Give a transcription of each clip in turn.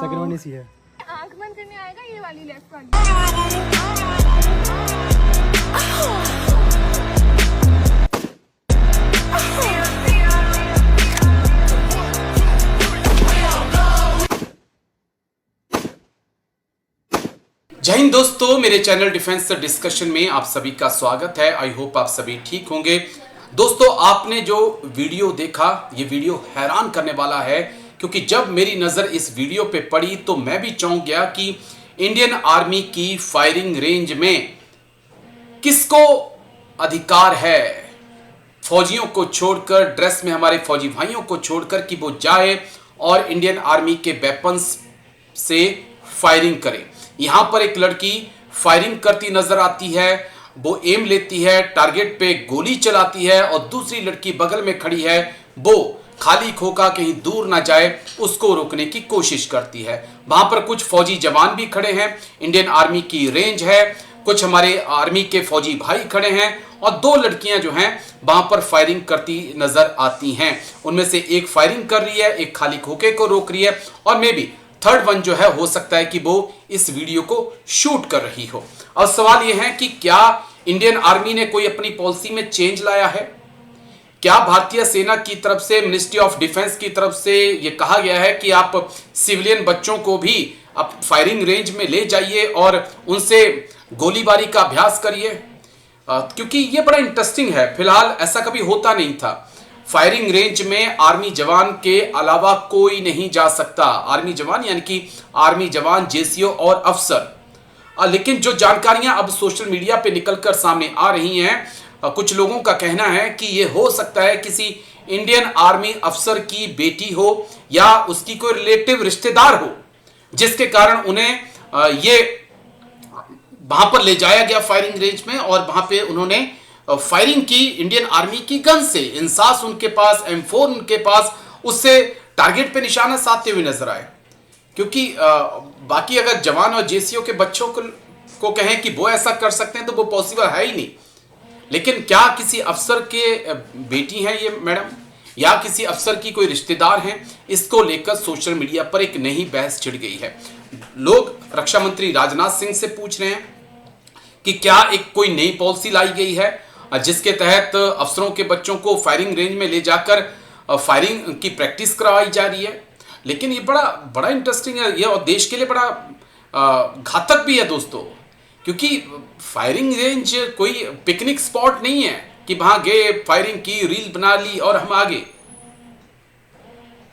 Second one इसी है। आंख बंद करने आएगा ये वाली लेफ्ट वाली। जय हिंद दोस्तों, मेरे चैनल डिफेंस डिस्कशन में आप सभी का स्वागत है। आई होप आप सभी ठीक होंगे। दोस्तों, आपने जो वीडियो देखा, ये वीडियो हैरान करने वाला है, क्योंकि जब मेरी नज़र इस वीडियो पे पड़ी तो मैं भी चौंक गया कि इंडियन आर्मी की फायरिंग रेंज में किसको अधिकार है फौजियों को छोड़कर, ड्रेस में हमारे फौजी भाइयों को छोड़कर, कि वो जाए और इंडियन आर्मी के वेपन्स से फायरिंग करे। यहां पर एक लड़की फायरिंग करती नजर आती है, वो एम लेती है, टारगेट पे गोली चलाती है, और दूसरी लड़की बगल में खड़ी है, वो खाली खोखा कहीं दूर ना जाए उसको रोकने की कोशिश करती है। वहां पर कुछ फौजी जवान भी खड़े हैं, इंडियन आर्मी की रेंज है, कुछ हमारे आर्मी के फौजी भाई खड़े हैं, और दो लड़कियां जो हैं वहां पर फायरिंग करती नजर आती हैं। उनमें से एक फायरिंग कर रही है, एक खाली खोखे को रोक रही है, और मे बी थर्ड वन जो है हो सकता है कि वो इस वीडियो को शूट कर रही हो। और सवाल यह है कि क्या इंडियन आर्मी ने कोई अपनी पॉलिसी में चेंज लाया है? क्या भारतीय सेना की तरफ से, मिनिस्ट्री ऑफ डिफेंस की तरफ से यह कहा गया है कि आप सिविलियन बच्चों को भी आप फायरिंग रेंज में ले जाइए और उनसे गोलीबारी का अभ्यास करिए? क्योंकि ये बड़ा इंटरेस्टिंग है। फिलहाल ऐसा कभी होता नहीं था। फायरिंग रेंज में आर्मी जवान के अलावा कोई नहीं जा सकता। आर्मी जवान यानी कि आर्मी जवान, जेसीओ और अफसर। लेकिन जो जानकारियां अब सोशल मीडिया पे निकलकर सामने आ रही हैं, कुछ लोगों का कहना है कि यह हो सकता है किसी इंडियन आर्मी अफसर की बेटी हो या उसकी कोई रिलेटिव रिश्तेदार हो, जिसके कारण उन्हें ये वहां पर ले जाया गया फायरिंग रेंज में, और वहां पे उन्होंने फायरिंग की इंडियन आर्मी की गन से। इंसास उनके पास, M4 उनके पास, उससे टारगेट पे निशाना साधते हुए नजर आए। क्योंकि बाकी अगर जवान और जेसीओ के बच्चों को कहें कि वो ऐसा कर सकते हैं तो वो पॉसिबल है ही नहीं। लेकिन क्या किसी अफसर के बेटी हैं ये मैडम, या किसी अफसर की कोई रिश्तेदार हैं? इसको लेकर सोशल मीडिया पर एक नई बहस छिड़ गई है। लोग रक्षा मंत्री राजनाथ सिंह से पूछ रहे हैं कि क्या एक कोई नई पॉलिसी लाई गई है जिसके तहत अफसरों के बच्चों को फायरिंग रेंज में ले जाकर फायरिंग की प्रैक्टिस करवाई जा रही है। लेकिन ये बड़ा इंटरेस्टिंग है ये, और देश के लिए बड़ा घातक भी है दोस्तों, क्योंकि फायरिंग रेंज कोई पिकनिक स्पॉट नहीं है कि वहां गए, फायरिंग की, रील बना ली और हम आगे।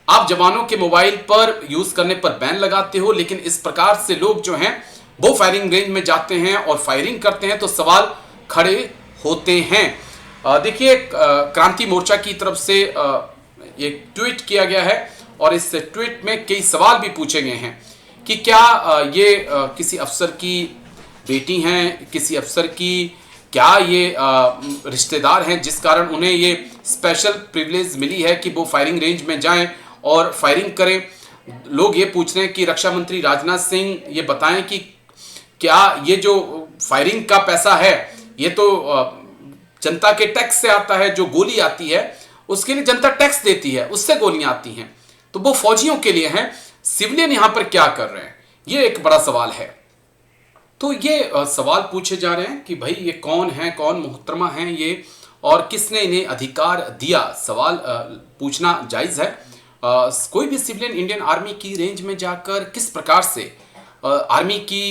आप जवानों के मोबाइल पर यूज करने पर बैन लगाते हो, लेकिन इस प्रकार से लोग जो हैं वो फायरिंग रेंज में जाते हैं और फायरिंग करते हैं, तो सवाल खड़े होते हैं। देखिए, क्रांति मोर्चा की तरफ से एक ट्वीट किया गया है, और इस ट्वीट में कई सवाल भी पूछे गए हैं कि क्या ये किसी अफसर की बेटी हैं, किसी अफसर की क्या ये रिश्तेदार हैं, जिस कारण उन्हें ये स्पेशल प्रिविलेज मिली है कि वो फायरिंग रेंज में जाएं और फायरिंग करें। लोग ये पूछ रहे हैं कि रक्षा मंत्री राजनाथ सिंह ये बताएं कि क्या ये जो फायरिंग का पैसा है ये तो जनता के टैक्स से आता है, जो गोली आती है उसके लिए जनता टैक्स देती है, उससे गोलियां आती हैं, तो वो फौजियों के लिए हैं। सिविलियन यहां पर क्या कर रहे हैं, ये एक बड़ा सवाल है। तो ये सवाल पूछे जा रहे हैं कि भाई ये कौन है, कौन मोहतरमा हैं ये, और किसने इन्हें अधिकार दिया। सवाल पूछना जायज़ है। कोई भी सिविलियन इंडियन आर्मी की रेंज में जाकर किस प्रकार से आर्मी की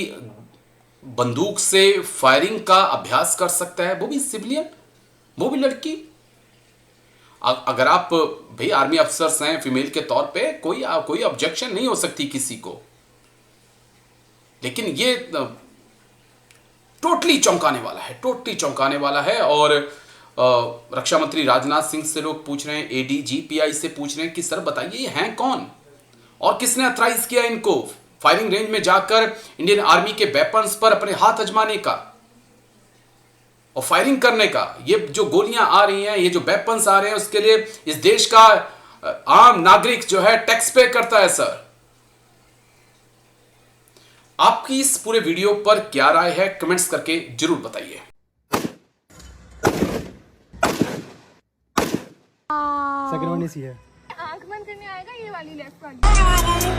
बंदूक से फायरिंग का अभ्यास कर सकता है, वो भी सिविलियन, वो भी लड़की। अगर आप भाई आर्मी अफसर्स हैं फीमेल के तौर पे, कोई ऑब्जेक्शन नहीं हो सकती किसी को, लेकिन ये टोटली चौंकाने वाला है। और रक्षा मंत्री राजनाथ सिंह से लोग पूछ रहे हैं, ADGPI से पूछ रहे हैं कि सर बताइए ये हैं कौन, और किसने अथराइज किया इनको फायरिंग रेंज में जाकर इंडियन आर्मी के वेपन्स पर अपने हाथ आजमाने का और फायरिंग करने का। ये जो गोलियां आ रही हैं, ये जो वेपन्स आ रहे हैं, उसके लिए इस देश का आम नागरिक जो है टैक्स पे करता है। सर, आपकी इस पूरे वीडियो पर क्या राय है, कमेंट्स करके जरूर बताइए। सेकंड वन इसी है। आंख बंद करने आएगा ये वाली लेफ्ट वाली।